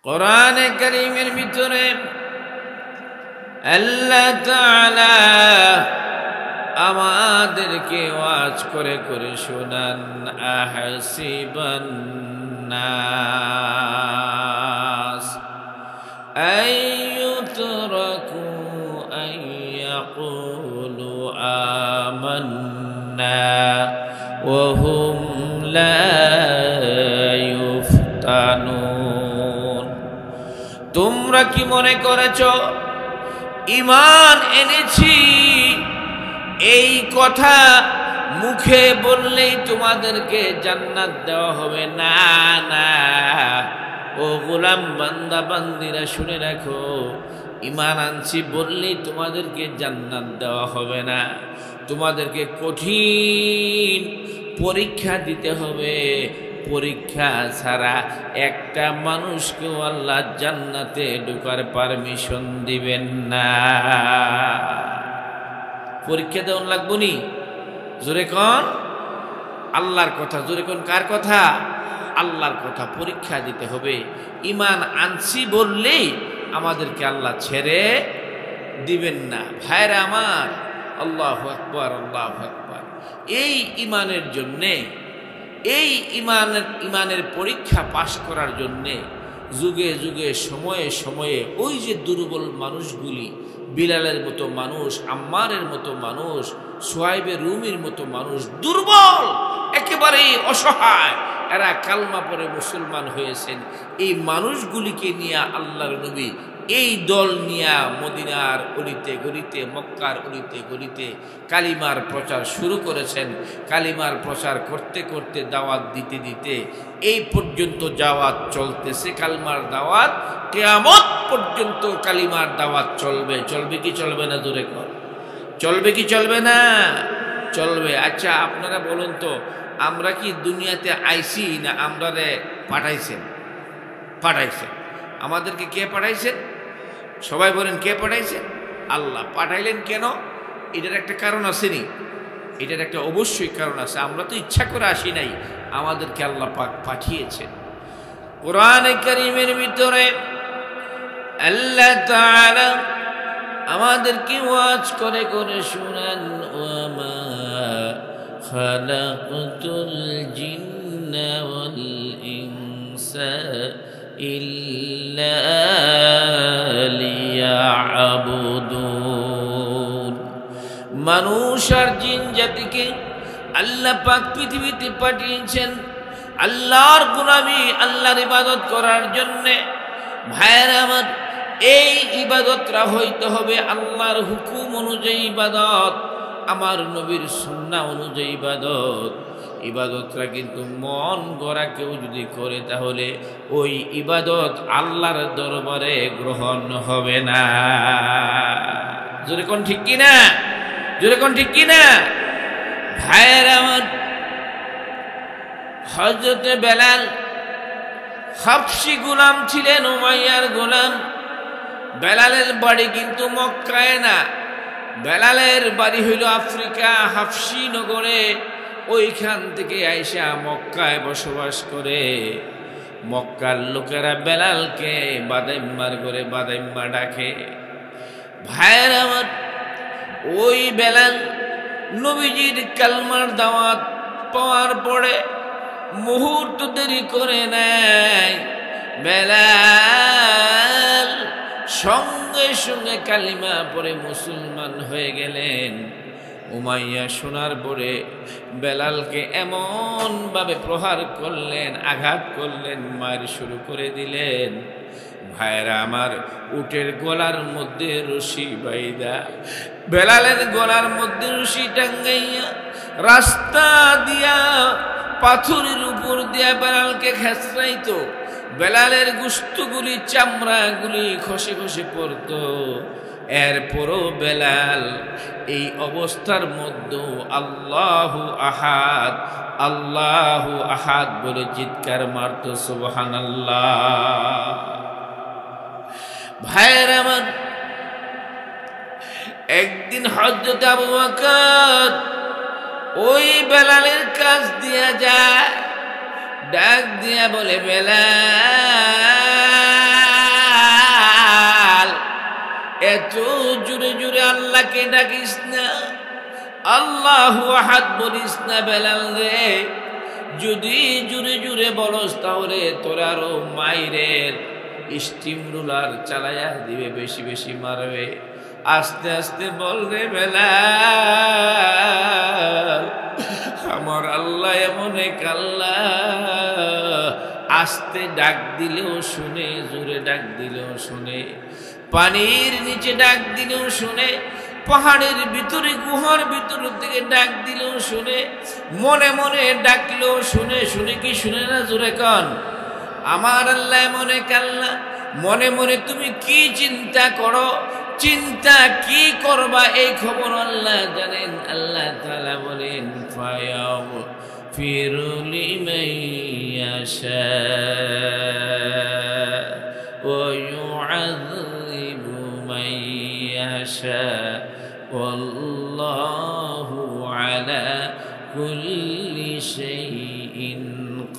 কোরআনে কারীমের ভিতরে আল্লাহ তাআলা আমাদেরকে ওয়াজ করে করে শোনান, আহসিবান নাস আইয়ুতরাকু আইয়াকুলু আমান্না ওয়া হুম লা ইফতানুন। তোমরা কি মনে করেছো ঈমান এনেছি এই কথা মুখে বললেই তোমাদেরকে জান্নাত দেওয়া হবে? না না, ও গোলাম বান্দা বান্দিরা শুনে রাখো, ঈমান আনছি বললেই তোমাদেরকে জান্নাত দেওয়া হবে না। তোমাদেরকে কঠিন পরীক্ষা দিতে হবে। পরীক্ষা ছাড়া একটা মানুষকেও আল্লাহ জান্নাতে ঢোকার পারমিশন দিবেন না। পরীক্ষা দেওয়া লাগবো নি? জোরে কোন আল্লাহর কথা, জোরে কোন কার কথা? আল্লাহর কথা। পরীক্ষা দিতে হবে। ঈমান আনছি বললেই আমাদেরকে আল্লাহ ছেড়ে দিবেন না। ভাইরা আমার, আল্লাহু আকবার, আল্লাহু আকবার। এই ঈমানের জন্যে, এই ঈমানের পরীক্ষা পাশ করার জন্যে যুগে যুগে সময়ে সময়ে ওই যে দুর্বল মানুষগুলি, বিলালের মতো মানুষ, আম্মারের মতো মানুষ, সুহাইবে রুমির মতো মানুষ, দুর্বল একেবারেই অসহায়, এরা কালমা পড়ে মুসলমান হয়েছেন। এই মানুষগুলিকে নিয়ে আল্লাহর নবী এই দল নিয়ে মদিনার অলিতে গলিতে, মক্কার অলিতে গলিতে কালিমার প্রচার শুরু করেছেন। কালিমার প্রচার করতে করতে, দাওয়াত দিতে দিতে এই পর্যন্ত দাওয়াত চলতেছে। কালিমার দাওয়াত কিয়ামত পর্যন্ত কালিমার দাওয়াত চলবে। চলবে কি চলবে না? জোরে কর, চলবে কি চলবে না? চলবে। আচ্ছা আপনারা বলুন তো, আমরা কি দুনিয়াতে আইছি না আমরারে পাঠাইছেন? পাঠাইছেন। আমাদেরকে কে পাঠাইছেন? সবাই বলেন, কে পাঠাইছেন? আল্লাহ। পাঠাইলেন কেন? এটার একটা কারণ আছে নি? এটার একটা অবশ্যই কারণ আছে। আমরা তো ইচ্ছা করে আসি নাই, আমাদেরকে আল্লাহ পাক পাঠিয়েছেন। কোরআনে কারীমের ভিতরে আল্লাহ তাআলা আমাদেরকে ওয়াজ করে করে শুনান, ওয়ামা খালাকতুল জিন্না ওয়াল ইনসা ইল্লা লিয়াবুদুন। মানুষ আর জিন জাতিকে আল্লাহ পাক পৃথিবীতে পাঠিয়েছেন আল্লাহর গোলামি, আল্লাহর ইবাদত করার জন্যে। ভাইয়েরা আমার, এই ইবাদতরা হইতে হবে আল্লাহর হুকুম অনুযায়ী ইবাদত, আমার নবীর সুন্নাহ অনুযায়ী ইবাদত। ইবাদতরা কিন্তু মন গড়া কেউ যদি করে তাহলে ওই ইবাদত আল্লাহর দরবারে গ্রহণ হবে না। জোরে কোন ঠিক কিনা? জোরে কোন ঠিক কিনা? ভাইয়েরা আমার, হযরতে বেলাল হাবশী গোলাম ছিলেন, উমাইয়ার গোলাম। বেলালের বাড়ি কিন্তু মক্কায় না, বেলালের বাড়ি হইল আফ্রিকা, হাবশী নগরে। ওইখান থেকে আইসা মক্কায় বসবাস করে। মক্কার লোকেরা বেলালকে বাদাইম্মার করে বাদাইম্মা ডাকে। ভাইয়ের আমার, ওই বেলাল নবীজির কালমার দাওয়াত পাওয়ার পরে মুহূর্ত দেরি করে নাই। বেলাল সঙ্গে সঙ্গে কালিমা পড়ে মুসলমান হয়ে গেলেন। উমাইয়া শোনার পরে বেলালকে এমনভাবে প্রহার করলেন, আঘাত করলেন, মার শুরু করে দিলেন। ভাইরা আমার, উটের গলার মধ্যে রশি বাইদা, বেলালের গলার মধ্যে রশি টাঙ্গাইয়া রাস্তা দিয়া পাথরের উপর দিয়া বেলালকে খেঁচড়াইতো। বেলালের গোশতগুলি, চামড়াগুলি খসে খসে পড়ত। এরপরও বেলাল এই অবস্থার মধ্যে আল্লাহু আহাদ, আল্লাহু আহাদ বলে চিৎকার মারত, সুবহানাল্লাহ। ভাইয়ের আমার, একদিন হযরত আবু বকর ওই বেলালের কাছ দিয়া যায়, ডাক দিয়া বলে, বেলাল এত জোরে জোরে আল্লাহকে ডাকিস না, আল্লাহু আহাদ বলিস না বেলাল রে। যদি জোরে জোরে বলস তাহলে তোর আরো মাইরের স্টিম রুলার চালাইয়া দিবে, বেশি বেশি মারবে। আস্তে আস্তে বল রে বেলাল, আমার আল্লাহ এমন এক আল্লাহ, আস্তে ডাক দিলেও শুনে, জোরে ডাক দিলেও শুনে, পানির নিচে ডাক দিলেও শুনে, পাহাড়ের ভিতরে গুহার ভিতর থেকে ডাক দিলেও শুনে, মনে মনে ডাকলেও শুনে। শুনে কি শুনে না? জোরে কন। আমার আল্লাহ এমন এক আল্লাহ, মনে মনে তুমি কি চিন্তা করো, চিন্তা কি করবা, এই খবর আল্লাহ জানেন। আল্লাহ তাআলা বলেন ফায়াগফিরু লিমান ইয়াশা ওয়া ইউআযযিবু মান ইয়াশা ওয়াল্লাহু আলা কুল্লি শাইইন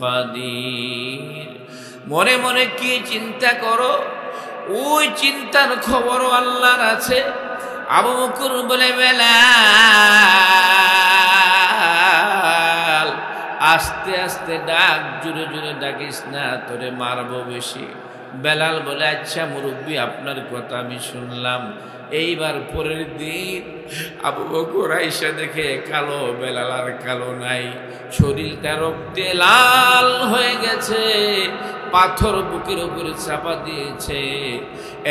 কাদির। মনে মনে কি চিন্তা করো, ওই চিন্তার খবরও আল্লাহর আছে। আবু বকর বলে বেলাল আস্তে আস্তে ডাক, জোরে জোরে ডাকিস না, তোরে মারবো বেশি। বেলাল বলে আচ্ছা মুরব্বী, আপনার কথা আমি শুনলাম। এইবার পরের দিন আবু বকর আইসা দেখে কালো, বেলাল আর কালো নাই, শরীরটা রক্তে লাল হয়ে গেছে, পাথর বুকের উপরে চাপা দিয়েছে।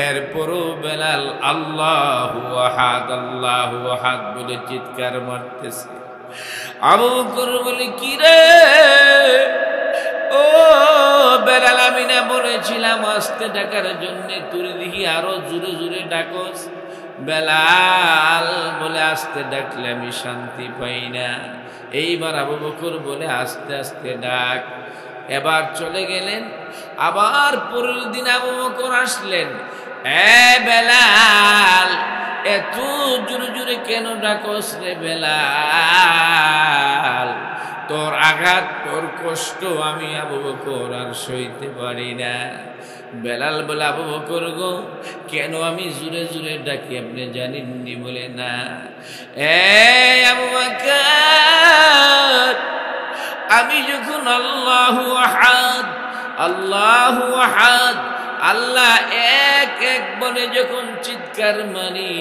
এরপরও বেলাল আল্লাহু আহাদ আল্লাহু আহাদ বলে চিৎকার মারতেছে। আবু বকর বলে কি রে, ও বেলাল, আমি না বলেছিলাম আস্তে ডাকার জন্য, তুই দেখি আরো জোরে জোরে ডাকস। বেলাল বলে আস্তে ডাকলে আমি শান্তি পাই না। এইবার আবু বকর বলে আস্তে আস্তে ডাক। এবার চলে গেলেন। আবার পরের দিন আবু বকর আসলেন। এ বেলাল, এত জোরে জোরে কেন ডাকস রে বেলাল? তোর আঘাত, তোর কষ্ট আমি আবু বকর আর সইতে পারি না। বেলাল বলে আবু বকর গো, কেন আমি জোরে জোরে ডাকি আপনি জানেননি? বলে না। আবু বকর, আমি যখন আল্লাহু আহাদ আল্লাহু আহাদ আল্লাহ এক এক বলে যখন চিৎকার মারি,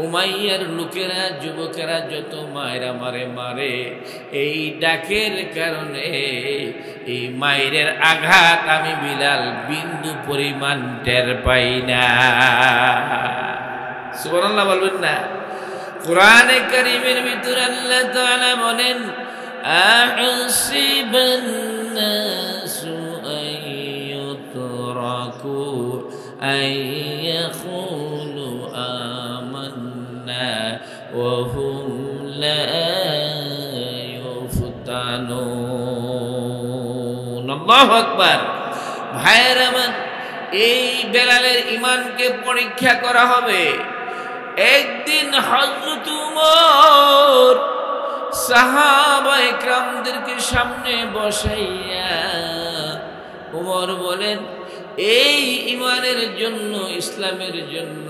উমাইয়ার লোকেরা, যুবকেরা যত মায়েরা মারে মারে, এই ডাকের কারণে এই মায়ের আঘাত আমি বিলাল বিন্দু পরিমাণ টের পাই না। সুবহানাল্লাহ বলবেন না? কোরআনে কারীমের ভিতরে আল্লাহ তাআলা বলেন আহসিবান নাসু আইয়ুতরাকু আইয়াকুলু আমান্না ওয়া হুম লা ইউফতানুন। আল্লাহু আকবার। ভাইয়েরা আমার, এই বেলালের ঈমানকে পরীক্ষা করা হবে। একদিন হযরত উমর সাহাবায়ে কেরামদেরকে সামনে বসাইয়া উমর বলেন, এই ঈমানের জন্য, ইসলামের জন্য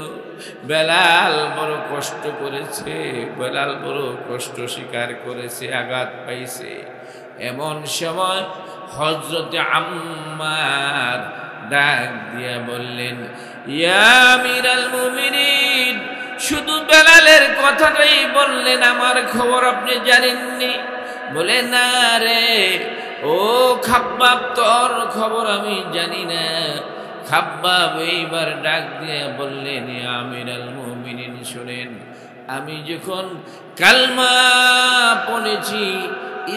বেলাল বড় কষ্ট করেছে, বেলাল বড় কষ্ট স্বীকার করেছে, আঘাত পাইছে। এমন সময় হযরতে আম্মার ডাক দিয়া বললেন, ইয়া আমিরাল মুমিনিন, শুধু বেলালের কথাটাই বললেন, আমার খবর আপনি জানেননি? বলে না রে, ও খাব্বাব, তোর খবর আমি জানি না। খাব্বাব এইবার ডাক দিয়ে বললেন, ইয়া আমিরাল মুমিনিন, শুনেন, আমি যখন কালমা পড়েছি,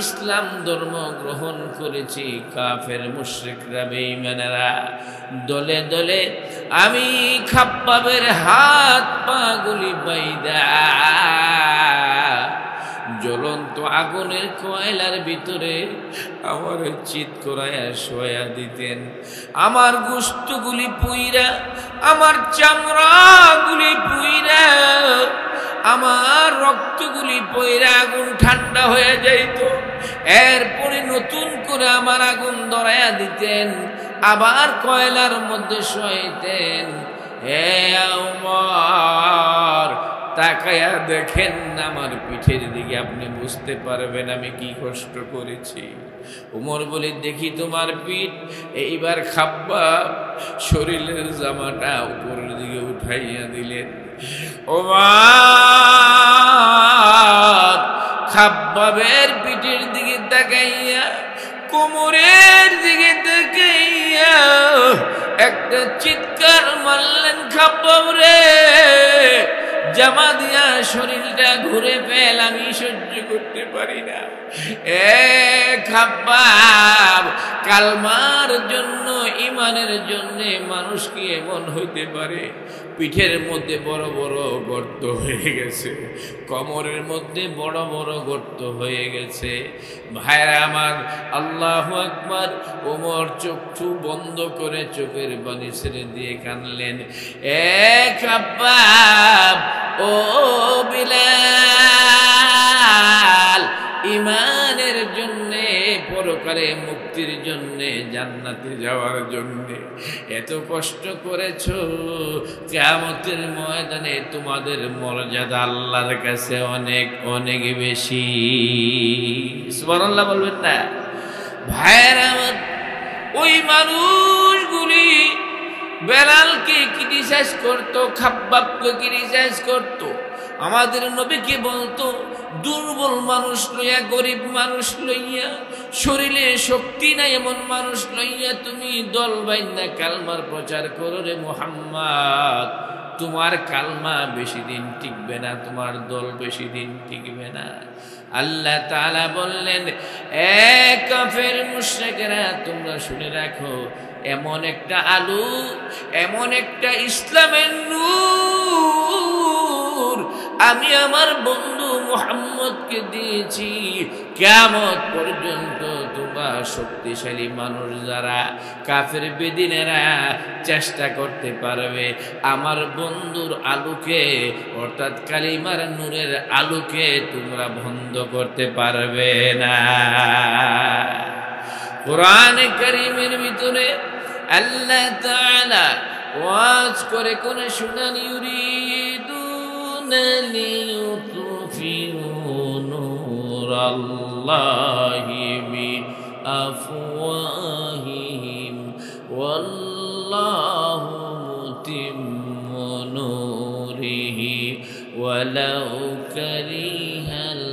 ইসলাম ধর্ম গ্রহণ করেছি, কাফের মুশরিকরা বেঈমানেরা দলে দলে আমি খাব্বাবের হাত পা গুলি বাইদা জ্বলন্ত আগুনের কয়লার ভিতরে আমার চিৎ করায়া শোয়া দিতেন। আমার গোশতগুলি পুইরা, আমার চামড়াগুলি পুইরা, আমার রক্তগুলি পইরা আগুন ঠান্ডা হয়ে যাইত। এরপরে নতুন করে আমার আগুন ধরাইয়া দিতেন, আবার কয়লার মধ্যে শোয়াইতেন। হে ওমর, তাকায়া দেখেন আমার পিঠের দিকে, আপনি বুঝতে পারবেন আমি কি কষ্ট করেছি। ওমর বলে, দেখি তোমার পিঠ। এইবার খাব্বাব শরীরের জামাটা উপরের দিকে উঠাইয়া দিলেন। ওমর খাব্বাবের পিঠের দিকে তাকাইয়া, কোমরের দিকে তাকাইয়া একটা চিৎকার মারলেন, খাব্বাব রে, জামা দিয়া শরীরটা ঘুরে ফেল, আমি সহ্য করতে পারি না। এ খাব্বাব, কালমার জন্য, ইমানের জন্য মানুষ কি এমন হইতে পারে? পিঠের মধ্যে বড় বড় গর্ত হয়ে গেছে, কোমরের মধ্যে বড় বড় গর্ত হয়ে গেছে। ভাইরা আমার, আল্লাহু আকবার। ওমর চক্ষু বন্ধ করে চোখের পানি ছেড়ে দিয়ে কাঁদলেন। এ খাব্বাব, ও বিলাল, ইমানের জন্যে, পরকালে মুক্তির জন্যে, জান্নাতে যাওয়ার জন্যে এত কষ্ট করেছো, কিয়ামতের ময়দানে তোমাদের মর্যাদা আল্লাহর কাছে অনেক অনেক বেশি। সুবহানাল্লাহ বলবেন না? ভাইয়ের আমার, ওই মানুষগুলি বেলালকে ক্রিটিসাইজ করতো, খাব্বাবকে ক্রিটিসাইজ করতো, আমাদের নবীকে বলতো দুর্বল মানুষ লইয়া, গরিব মানুষ লইয়া, শরীরে শক্তি নাই এমন মানুষ লইয়া তুমি দল বাইন্দা কালমার প্রচার করো রে মুহাম্মদ, তোমার কালমা বেশি দিন টিকবে না, তোমার দল বেশি দিন টিকবে না। আল্লাহ তাআলা বললেন, এ কাফের মুশরিকরা, তোমরা শুনে রাখো, এমন একটা আলো, এমন একটা ইসলামের নূর আমি আমার বন্ধু মুহাম্মদকে দিয়েছি, কিয়ামত পর্যন্ত তোমরা শক্তিশালী মানুষ যারা কাফের বেদিনেরা চেষ্টা করতে পারবে আমার বন্ধুর আলোকে, অর্থাৎ কালিমার নূরের আলোকে তোমরা বন্ধ করতে পারবে না। কোরআনে কারীমের ভিতরে আল্লাহ তাআলা ওয়াজ করে কোন শুনান, ইউরিদুনা লিইউতফিউ নূরাল্লাহি বিআফওয়াহিহিম ওয়াল্লাহু মুতিম্মু নূরিহি ওয়ালাউ কারিহাল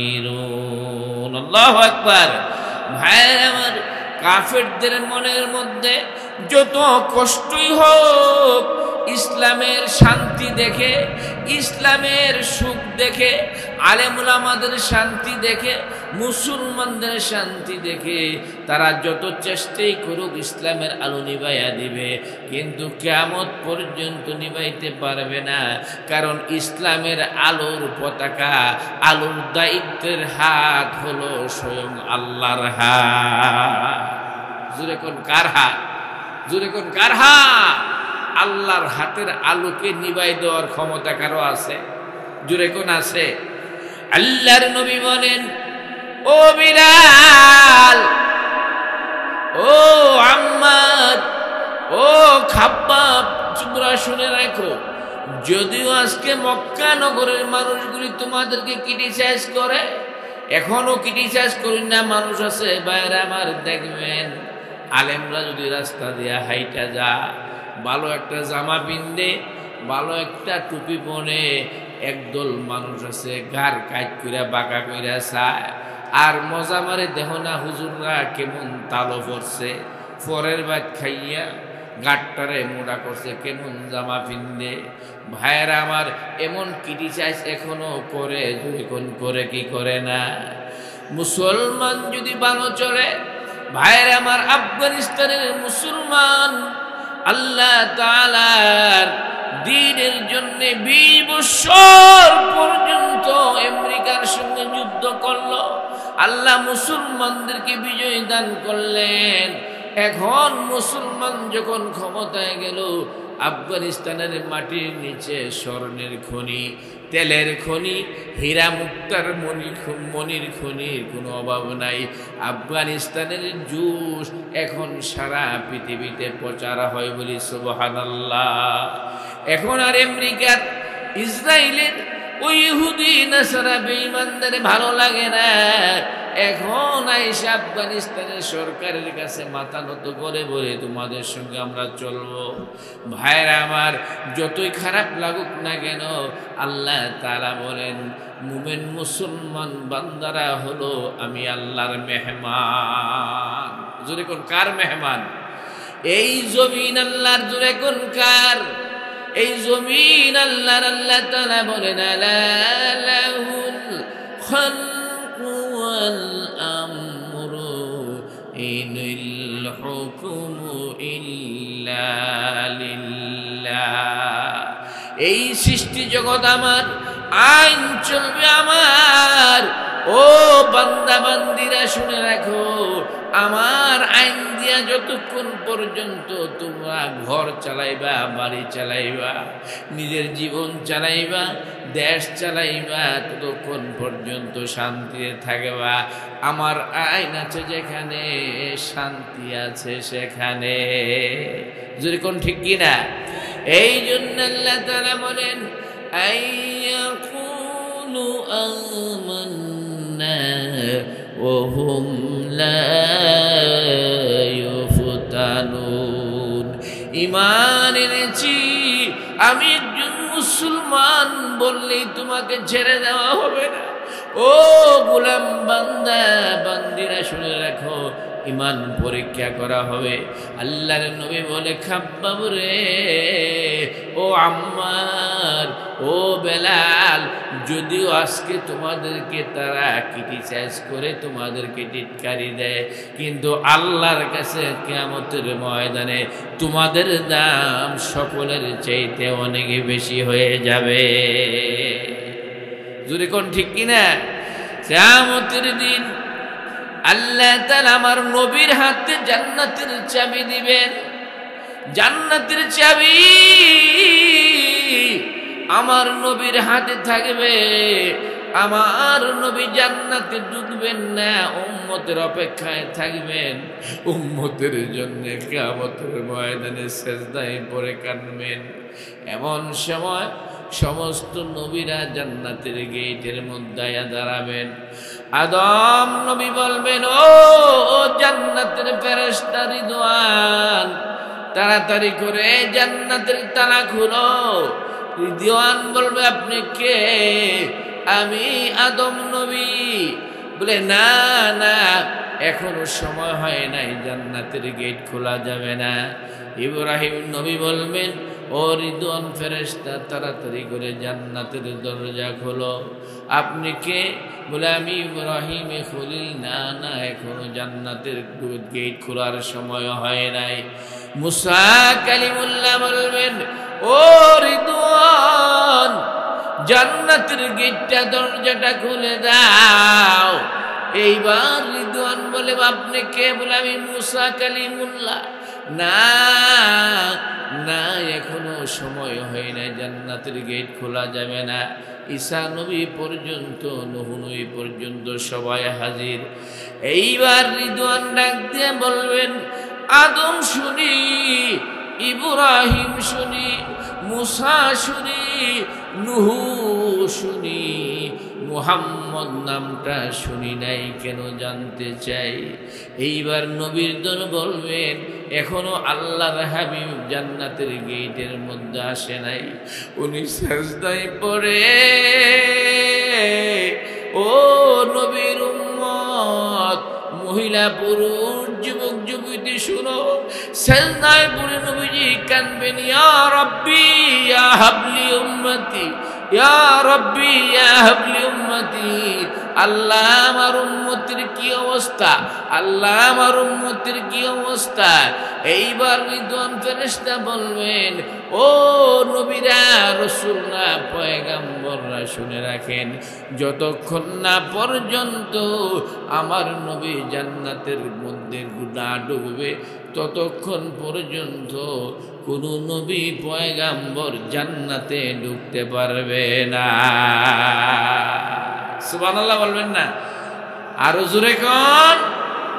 কাফিরুন। আল্লাহু আকবার। ভাইরা আমার, কাফেরদের মনের মধ্যে যত কষ্টই হোক, ইসলামের শান্তি দেখে, ইসলামের সুখ দেখে, আলেম উলামাদের শান্তি দেখে, মুসলমানদের শান্তি দেখে তারা যত চেষ্টাই করুক ইসলামের আলো নিভাইয়া দিবে, কিন্তু কিয়ামত পর্যন্ত নিভাইতে পারবে না। কারণ ইসলামের আলোর পতাকা, আলোর দায়িত্বের হাত হলো স্বয়ং আল্লাহর হাত। জোরে কোন কার হাত? জোরে কোন কার হাত? আল্লাহর হাতের আলোকে নিভাই দেওয়ার ক্ষমতা কারো আছে? জোরে কোন আছে? আল্লাহর নবী বলেন, ও বিলাল, ও আম্মার, ও খাব্বাব, তোমরা শুনে রাখো, যদিও আজকে মক্কা নগরের মানুষগুলি তোমাদেরকে ক্রিটিসাইজ করে, এখনো ক্রিটিসাইজ করি না মানুষ আছে, বাইরে আমার দেখবেন আলেমরা যদি রাস্তা দিয়া হাইটা যা, ভালো একটা জামা পিন্দে, ভালো একটা টুপি পরে, একদল মানুষ আছে গার কাজ কইরা বাঁকা কইরা চায়, আর মজা মারে দেহ না হুজুররা কেমন তালো পড়ছে, ফরের ভাত খাইয়া গাটটারে মোড়া করছে, কেমন জামা পিন্দে। ভাইয়েরা আমার, এমন ক্রিটিসাইজ এখনো করে, যখন করে কি করে না। মুসলমান যদি ভালো চলে, ভাইয়েরা আমার, আফগানিস্তানের মুসলমান আল্লাহ তাআলার দ্বীনের জন্য 20 বছর পর্যন্ত আমেরিকার সঙ্গে যুদ্ধ করলো, আল্লাহ মুসলমানদেরকে বিজয় দান করলেন। এখন মুসলমান যখন ক্ষমতায় গেল, আফগানিস্তানের মাটির নিচে স্বর্ণের খনি, তেলের খনি, হীরা মুক্তার মণির খনির কোনো অভাব নাই। আফগানিস্তানের জুস এখন সারা পৃথিবীতে প্রচার হয় বলি সুবহানাল্লাহ। এখন আর আমেরিকার, ইসরায়েলের ওই ইহুদি নাসারা বেঈমানদের ভালো লাগে না। এখন আইসা আফগানিস্তানের সরকারের কাছে মাথা নত করে বলে তোমাদের সঙ্গে আমরা চলবো। ভাইরা আমার, যতই খারাপ লাগুক না কেন, আল্লাহ তাআলা বলেন মুমিন মুসলমান বান্দারা হলো আমি আল্লাহর মেহমান। জোরে কোন কার মেহমান? এই জমিন আল্লাহর। জোরে কোন কার? এই জমিন আল্লাহর। আল্লাহ তাআলা বলেন আলা লাহুল খালকু ওয়াল আমরু ইনিল হুকমু ইল্লা লিল্লাহ। এই সৃষ্টি জগৎ আমার, আইন চলবে আমার। ও বান্দা বান্দিরা শুনে রাখো, আমার আইন দিয়া যতক্ষণ পর্যন্ত তোমরা ঘর চালাইবা, বাড়ি চালাইবা, নিজের জীবন চালাইবা, দেশ চালাইবা, ততক্ষণ পর্যন্ত শান্তিতে থাকবা। আমার আইন আছে যেখানে, শান্তি আছে সেখানে। যদি কোন ঠিক কিনা? এই জন্য আল্লাহ তাআলা বলেন আইয়াকুলু আমান্না ওয়া হুম লা ইউফতানুন। ঈমান এনেছি, আমি একজন মুসলমান বললেই তোমাকে ছেড়ে দেওয়া হবে না। ও গোলাম বান্দা বান্দিরা শুনে রাখো, ঈমান পরীক্ষা করা হবে। আল্লাহর নবী বলে খাব্বাব রে, ও আম্মার, ও বেলাল, যদিও আজকে তোমাদেরকে তারা ক্রিটিসাইজ করে, তোমাদেরকে টিটকারি দেয়, কিন্তু আল্লাহর কাছে কিয়ামতের ময়দানে তোমাদের দাম সকলের চাইতে অনেক বেশি হয়ে যাবে। যদি কোন ঠিক কিনা? কিয়ামতের দিন আল্লাহ তাআলা আমার নবীর হাতে জান্নাতের চাবি দিবেন। জান্নাতের চাবি আমার নবীর হাতে থাকবে। আমার নবী জান্নাতে ঢুকবেন না, উম্মতের অপেক্ষায় থাকবেন। উম্মতের জন্য কিয়ামতের ময়দানে সিজদায় পড়ে কাঁদবেন। এমন সময় সমস্ত নবীরা জান্নাতের গেটের মধ্যে দাঁড়াবেন। আদম নবী বলবেন, ও জান্নাতের ফেরেশতা রিদওয়ান, তাড়াতাড়ি করে জান্নাতের তালা খুলো। রিদওয়ান বলবে, আপনি কে? আমি আদম নবী। বলে, না না, এখনো সময় হয় নাই, জান্নাতের গেট খোলা যাবে না। ইব্রাহিম নবী বলবেন, ও রিদওয়ান ফেরেশতা, তাড়াতাড়ি করে জান্নাতের দরজা খোলো। আপনি কে? বলে, আমি ইব্রাহিম খলিল। না না, এখনো জান্নাতের গেট খোলার সময় হয় নাই। মুসা কালিমুল্লাহ বলবেন, ও রিদওয়ান, জান্নাতের গেটটা, দরজাটা খুলে দাও। এইবার রিদওয়ান বলে, আপনি কে? বলে, আমি মুসা কালিমুল্লাহ। না না, এখনো সময় হয় না, জান্নাতের গেট খোলা যাবে না। ঈসা নবী পর্যন্ত, নূহ নবী পর্যন্ত সবাই হাজির। এইবার রিদওয়ান ডাক দিয়ে বলবেন, আদম শুনি, ইব্রাহিম শুনি, মুসা শুনি, নূহ শুনি, মুহাম্মদ নামটা শুনি নাই, কেন জানতে চাই। এইবার নবীর দল বলবেন, এখনো আল্লাহর হাবিব জান্নাতের গেটের মধ্যে আসে নাই। উনি সিজদায় পড়ে, ও নবীর উম্মত, মহিলা পুরুষ যুবক যুবতী শুনো, সিজদায় পড়ে নবীজি কাঁদবেন, ইয়া রাব্বি ইয়া হাবলি উম্মতি, ইয়া রাব্বি ইয়া হাবলি উম্মতি। আল্লাহ আমার উম্মতের কি অবস্থা, আল্লাহ আমার উম্মতের কি অবস্থা। এইবার রিদওয়ান ফেরেশতা বলবেন, ও নবীরা, রাসূলরা, পয়গম্বররা শুনে রাখেন, যতক্ষণ না পর্যন্ত আমার নবী জান্নাতের মধ্যে না ঢুকবে ততক্ষণ পর্যন্ত কোন নবী পয়গম্বর জান্নাতে ঢুকতে পারবে না। সুবহানাল্লাহ বলবেন না? আরো জোরে কোন?